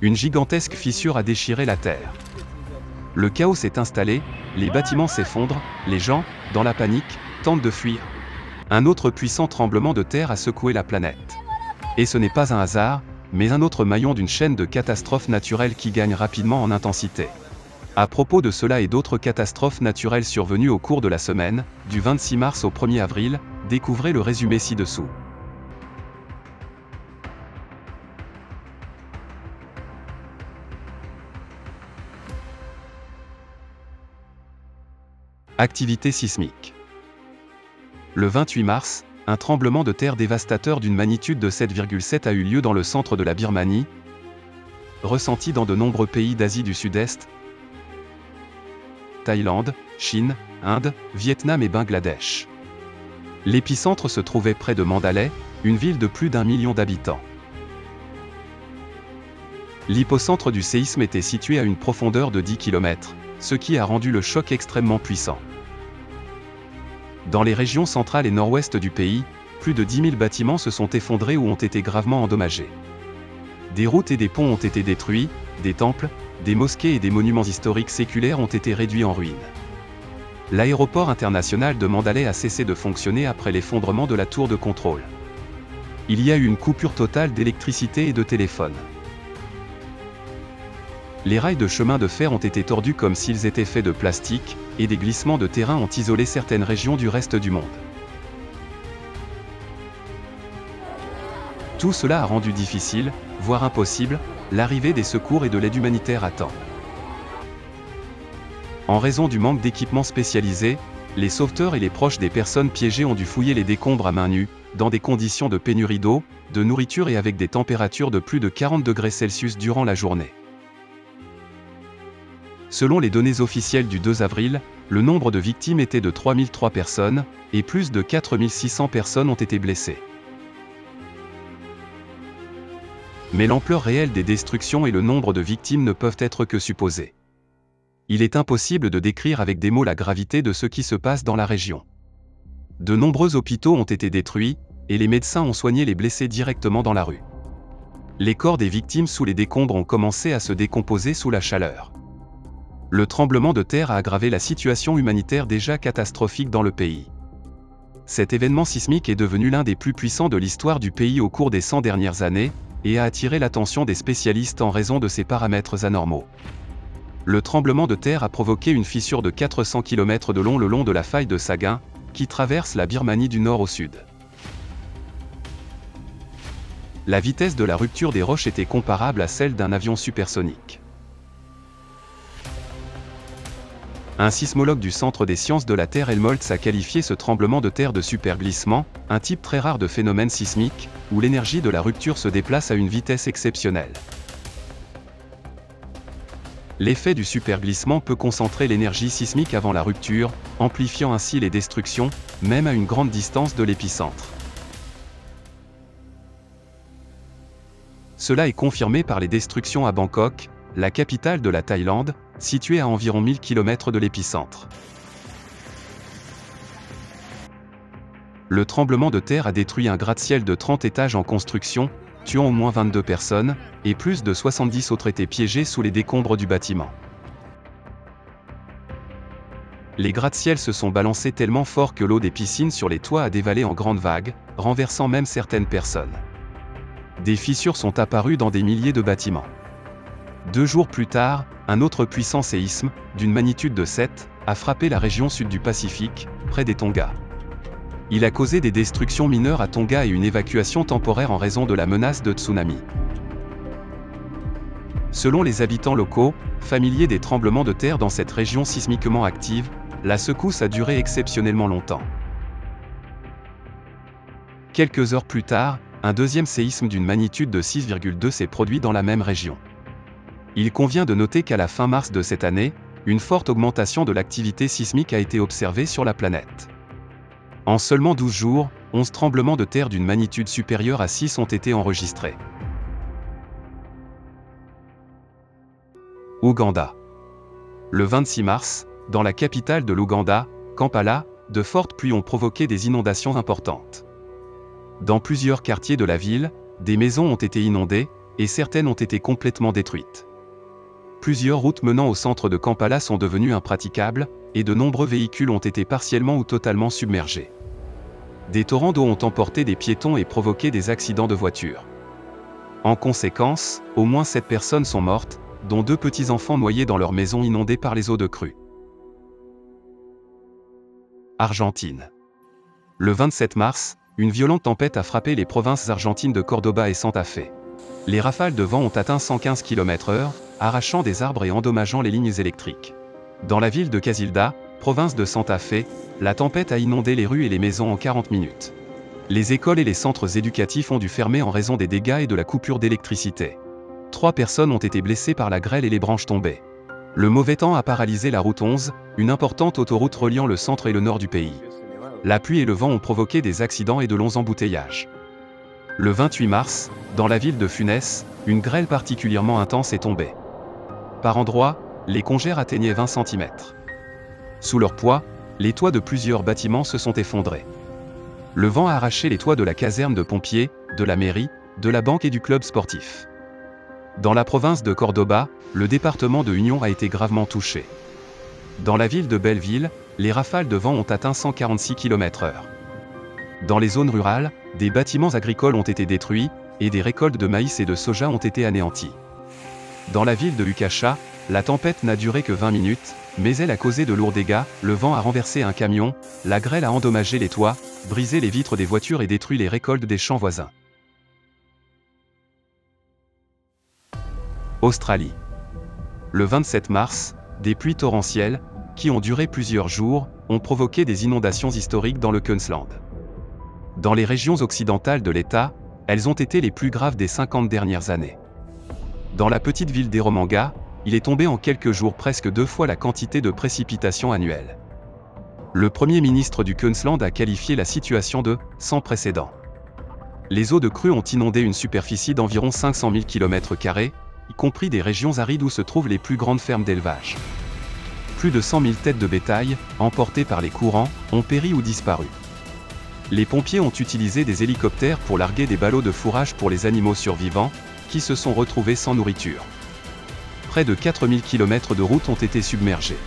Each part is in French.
Une gigantesque fissure a déchiré la terre. Le chaos s'est installé, les bâtiments s'effondrent, les gens, dans la panique, tentent de fuir. Un autre puissant tremblement de terre a secoué la planète. Et ce n'est pas un hasard, mais un autre maillon d'une chaîne de catastrophes naturelles qui gagne rapidement en intensité. À propos de cela et d'autres catastrophes naturelles survenues au cours de la semaine, du 26 mars au 1er avril, découvrez le résumé ci-dessous. Activité sismique. Le 28 mars, un tremblement de terre dévastateur d'une magnitude de 7,7 a eu lieu dans le centre de la Birmanie, ressenti dans de nombreux pays d'Asie du Sud-Est, Thaïlande, Chine, Inde, Vietnam et Bangladesh. L'épicentre se trouvait près de Mandalay, une ville de plus d'1 million d'habitants. L'hypocentre du séisme était situé à une profondeur de 10 km, ce qui a rendu le choc extrêmement puissant. Dans les régions centrales et nord-ouest du pays, plus de 10 000 bâtiments se sont effondrés ou ont été gravement endommagés. Des routes et des ponts ont été détruits, des temples, des mosquées et des monuments historiques séculaires ont été réduits en ruines. L'aéroport international de Mandalay a cessé de fonctionner après l'effondrement de la tour de contrôle. Il y a eu une coupure totale d'électricité et de téléphone. Les rails de chemin de fer ont été tordus comme s'ils étaient faits de plastique, et des glissements de terrain ont isolé certaines régions du reste du monde. Tout cela a rendu difficile, voire impossible, l'arrivée des secours et de l'aide humanitaire à temps. En raison du manque d'équipements spécialisés, les sauveteurs et les proches des personnes piégées ont dû fouiller les décombres à main nue, dans des conditions de pénurie d'eau, de nourriture et avec des températures de plus de 40 degrés Celsius durant la journée. Selon les données officielles du 2 avril, le nombre de victimes était de 3003 personnes, et plus de 4600 personnes ont été blessées. Mais l'ampleur réelle des destructions et le nombre de victimes ne peuvent être que supposés. Il est impossible de décrire avec des mots la gravité de ce qui se passe dans la région. De nombreux hôpitaux ont été détruits, et les médecins ont soigné les blessés directement dans la rue. Les corps des victimes sous les décombres ont commencé à se décomposer sous la chaleur. Le tremblement de terre a aggravé la situation humanitaire déjà catastrophique dans le pays. Cet événement sismique est devenu l'un des plus puissants de l'histoire du pays au cours des 100 dernières années, et a attiré l'attention des spécialistes en raison de ses paramètres anormaux. Le tremblement de terre a provoqué une fissure de 400 km de long le long de la faille de Sagaing, qui traverse la Birmanie du nord au sud. La vitesse de la rupture des roches était comparable à celle d'un avion supersonique. Un sismologue du Centre des sciences de la Terre Helmholtz a qualifié ce tremblement de terre de superglissement, un type très rare de phénomène sismique, où l'énergie de la rupture se déplace à une vitesse exceptionnelle. L'effet du superglissement peut concentrer l'énergie sismique avant la rupture, amplifiant ainsi les destructions, même à une grande distance de l'épicentre. Cela est confirmé par les destructions à Bangkok, la capitale de la Thaïlande, située à environ 1000 km de l'épicentre. Le tremblement de terre a détruit un gratte-ciel de 30 étages en construction, tuant au moins 22 personnes, et plus de 70 autres étaient piégés sous les décombres du bâtiment. Les gratte-ciels se sont balancés tellement fort que l'eau des piscines sur les toits a dévalé en grandes vagues, renversant même certaines personnes. Des fissures sont apparues dans des milliers de bâtiments. 2 jours plus tard, un autre puissant séisme, d'une magnitude de 7, a frappé la région sud du Pacifique, près des Tonga. Il a causé des destructions mineures à Tonga et une évacuation temporaire en raison de la menace de tsunami. Selon les habitants locaux, familiers des tremblements de terre dans cette région sismiquement active, la secousse a duré exceptionnellement longtemps. Quelques heures plus tard, un deuxième séisme d'une magnitude de 6,2 s'est produit dans la même région. Il convient de noter qu'à la fin mars de cette année, une forte augmentation de l'activité sismique a été observée sur la planète. En seulement 12 jours, 11 tremblements de terre d'une magnitude supérieure à 6 ont été enregistrés. Ouganda. Le 26 mars, dans la capitale de l'Ouganda, Kampala, de fortes pluies ont provoqué des inondations importantes. Dans plusieurs quartiers de la ville, des maisons ont été inondées, et certaines ont été complètement détruites. Plusieurs routes menant au centre de Kampala sont devenues impraticables, et de nombreux véhicules ont été partiellement ou totalement submergés. Des torrents d'eau ont emporté des piétons et provoqué des accidents de voiture. En conséquence, au moins 7 personnes sont mortes, dont 2 petits-enfants noyés dans leur maison inondée par les eaux de crue. Argentine. Le 27 mars, une violente tempête a frappé les provinces argentines de Córdoba et Santa Fe. Les rafales de vent ont atteint 115 km/h, arrachant des arbres et endommageant les lignes électriques. Dans la ville de Casilda, province de Santa Fe, la tempête a inondé les rues et les maisons en 40 minutes. Les écoles et les centres éducatifs ont dû fermer en raison des dégâts et de la coupure d'électricité. 3 personnes ont été blessées par la grêle et les branches tombées. Le mauvais temps a paralysé la route 11, une importante autoroute reliant le centre et le nord du pays. La pluie et le vent ont provoqué des accidents et de longs embouteillages. Le 28 mars, dans la ville de Funes, une grêle particulièrement intense est tombée. Par endroits, les congères atteignaient 20 cm. Sous leur poids, les toits de plusieurs bâtiments se sont effondrés. Le vent a arraché les toits de la caserne de pompiers, de la mairie, de la banque et du club sportif. Dans la province de Córdoba, le département de Unión a été gravement touché. Dans la ville de Belleville, les rafales de vent ont atteint 146 km/h. Dans les zones rurales, des bâtiments agricoles ont été détruits, et des récoltes de maïs et de soja ont été anéanties. Dans la ville de Lucacha, la tempête n'a duré que 20 minutes, mais elle a causé de lourds dégâts, le vent a renversé un camion, la grêle a endommagé les toits, brisé les vitres des voitures et détruit les récoltes des champs voisins. Australie. Le 27 mars, des pluies torrentielles, qui ont duré plusieurs jours, ont provoqué des inondations historiques dans le Queensland. Dans les régions occidentales de l'État, elles ont été les plus graves des 50 dernières années. Dans la petite ville d'Eromanga, il est tombé en quelques jours presque 2 fois la quantité de précipitations annuelles. Le Premier ministre du Queensland a qualifié la situation de « sans précédent ». Les eaux de crue ont inondé une superficie d'environ 500 000 km², y compris des régions arides où se trouvent les plus grandes fermes d'élevage. Plus de 100 000 têtes de bétail, emportées par les courants, ont péri ou disparu. Les pompiers ont utilisé des hélicoptères pour larguer des ballots de fourrage pour les animaux survivants, qui se sont retrouvés sans nourriture. Près de 4000 km de routes ont été submergées.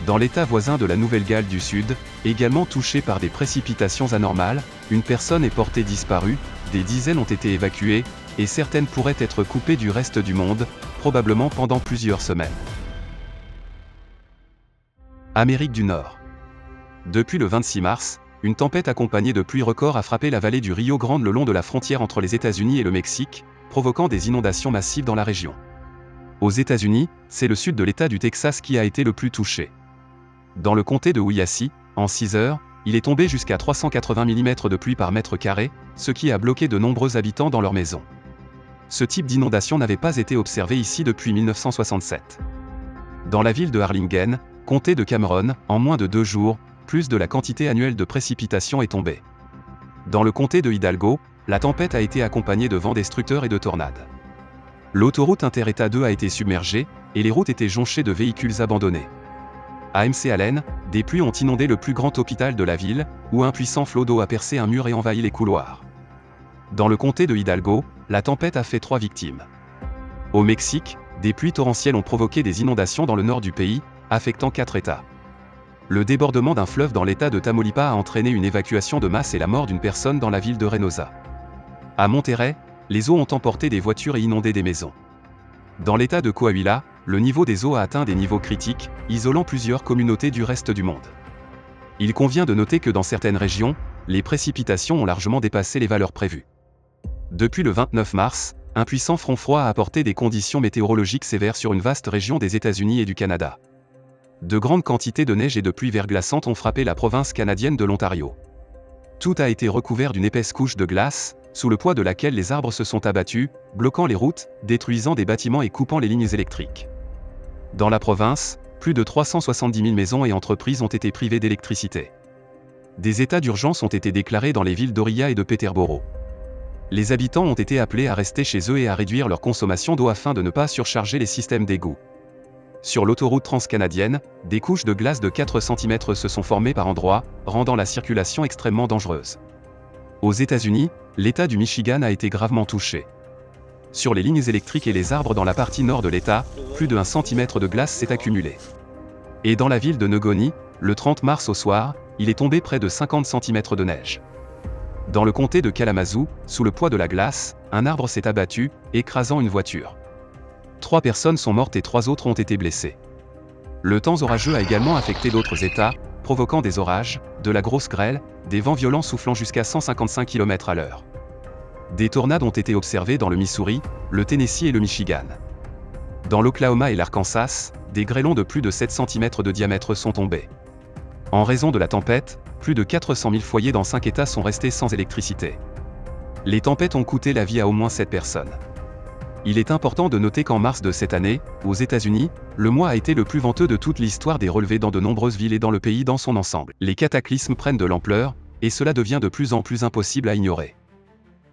Dans l'état voisin de la Nouvelle-Galles du Sud, également touché par des précipitations anormales, une personne est portée disparue, des dizaines ont été évacuées, et certaines pourraient être coupées du reste du monde, probablement pendant plusieurs semaines. Amérique du Nord. Depuis le 26 mars, une tempête accompagnée de pluies records a frappé la vallée du Rio Grande le long de la frontière entre les États-Unis et le Mexique, provoquant des inondations massives dans la région. Aux États-Unis, c'est le sud de l'État du Texas qui a été le plus touché. Dans le comté de Willacy, en 6 heures, il est tombé jusqu'à 380 mm de pluie par mètre carré, ce qui a bloqué de nombreux habitants dans leurs maisons. Ce type d'inondation n'avait pas été observé ici depuis 1967. Dans la ville de Harlingen, comté de Cameron, en moins de 2 jours, plus de la quantité annuelle de précipitations est tombée. Dans le comté de Hidalgo, la tempête a été accompagnée de vents destructeurs et de tornades. L'autoroute Interétat 2 a été submergée, et les routes étaient jonchées de véhicules abandonnés. À McAllen, des pluies ont inondé le plus grand hôpital de la ville, où un puissant flot d'eau a percé un mur et envahi les couloirs. Dans le comté de Hidalgo, la tempête a fait 3 victimes. Au Mexique, des pluies torrentielles ont provoqué des inondations dans le nord du pays, affectant 4 États. Le débordement d'un fleuve dans l'État de Tamaulipas a entraîné une évacuation de masse et la mort d'une personne dans la ville de Reynosa. À Monterrey, les eaux ont emporté des voitures et inondé des maisons. Dans l'État de Coahuila, le niveau des eaux a atteint des niveaux critiques, isolant plusieurs communautés du reste du monde. Il convient de noter que dans certaines régions, les précipitations ont largement dépassé les valeurs prévues. Depuis le 29 mars, un puissant front froid a apporté des conditions météorologiques sévères sur une vaste région des États-Unis et du Canada. De grandes quantités de neige et de pluie verglaçante ont frappé la province canadienne de l'Ontario. Tout a été recouvert d'une épaisse couche de glace, sous le poids de laquelle les arbres se sont abattus, bloquant les routes, détruisant des bâtiments et coupant les lignes électriques. Dans la province, plus de 370 000 maisons et entreprises ont été privées d'électricité. Des états d'urgence ont été déclarés dans les villes d'Oriya et de Peterborough. Les habitants ont été appelés à rester chez eux et à réduire leur consommation d'eau afin de ne pas surcharger les systèmes d'égout. Sur l'autoroute transcanadienne, des couches de glace de 4 cm se sont formées par endroits, rendant la circulation extrêmement dangereuse. Aux États-Unis, l'État du Michigan a été gravement touché. Sur les lignes électriques et les arbres dans la partie nord de l'État, plus de 1 cm de glace s'est accumulé. Et dans la ville de Negoni, le 30 mars au soir, il est tombé près de 50 cm de neige. Dans le comté de Kalamazoo, sous le poids de la glace, un arbre s'est abattu, écrasant une voiture. 3 personnes sont mortes et 3 autres ont été blessées. Le temps orageux a également affecté d'autres États, provoquant des orages, de la grosse grêle, des vents violents soufflant jusqu'à 155 km/h. Des tornades ont été observées dans le Missouri, le Tennessee et le Michigan. Dans l'Oklahoma et l'Arkansas, des grêlons de plus de 7 cm de diamètre sont tombés. En raison de la tempête, plus de 400 000 foyers dans 5 États sont restés sans électricité. Les tempêtes ont coûté la vie à au moins 7 personnes. Il est important de noter qu'en mars de cette année, aux États-Unis, le mois a été le plus venteux de toute l'histoire des relevés dans de nombreuses villes et dans le pays dans son ensemble. Les cataclysmes prennent de l'ampleur, et cela devient de plus en plus impossible à ignorer.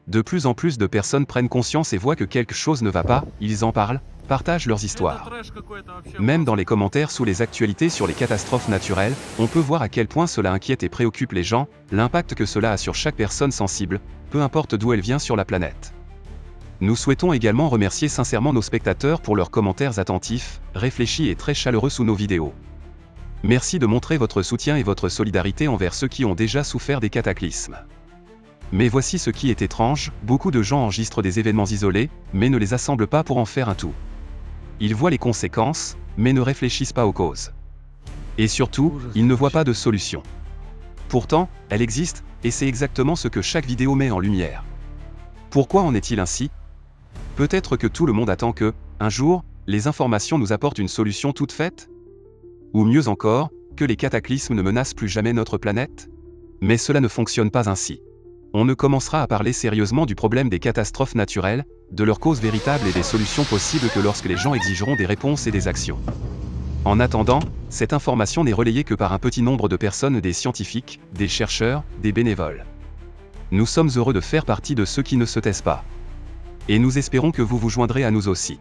De plus en plus de personnes prennent conscience et voient que quelque chose ne va pas, ils en parlent, partagent leurs histoires. Même dans les commentaires sous les actualités sur les catastrophes naturelles, on peut voir à quel point cela inquiète et préoccupe les gens, l'impact que cela a sur chaque personne sensible, peu importe d'où elle vient sur la planète. Nous souhaitons également remercier sincèrement nos spectateurs pour leurs commentaires attentifs, réfléchis et très chaleureux sous nos vidéos. Merci de montrer votre soutien et votre solidarité envers ceux qui ont déjà souffert des cataclysmes. Mais voici ce qui est étrange, beaucoup de gens enregistrent des événements isolés, mais ne les assemblent pas pour en faire un tout. Ils voient les conséquences, mais ne réfléchissent pas aux causes. Et surtout, ils ne voient pas de solution. Pourtant, elle existe, et c'est exactement ce que chaque vidéo met en lumière. Pourquoi en est-il ainsi ? Peut-être que tout le monde attend que, un jour, les informations nous apportent une solution toute faite ? Ou mieux encore, que les cataclysmes ne menacent plus jamais notre planète ? Mais cela ne fonctionne pas ainsi. On ne commencera à parler sérieusement du problème des catastrophes naturelles, de leurs causes véritables et des solutions possibles que lorsque les gens exigeront des réponses et des actions. En attendant, cette information n'est relayée que par un petit nombre de personnes, des scientifiques, des chercheurs, des bénévoles. Nous sommes heureux de faire partie de ceux qui ne se taisent pas. Et nous espérons que vous vous joindrez à nous aussi.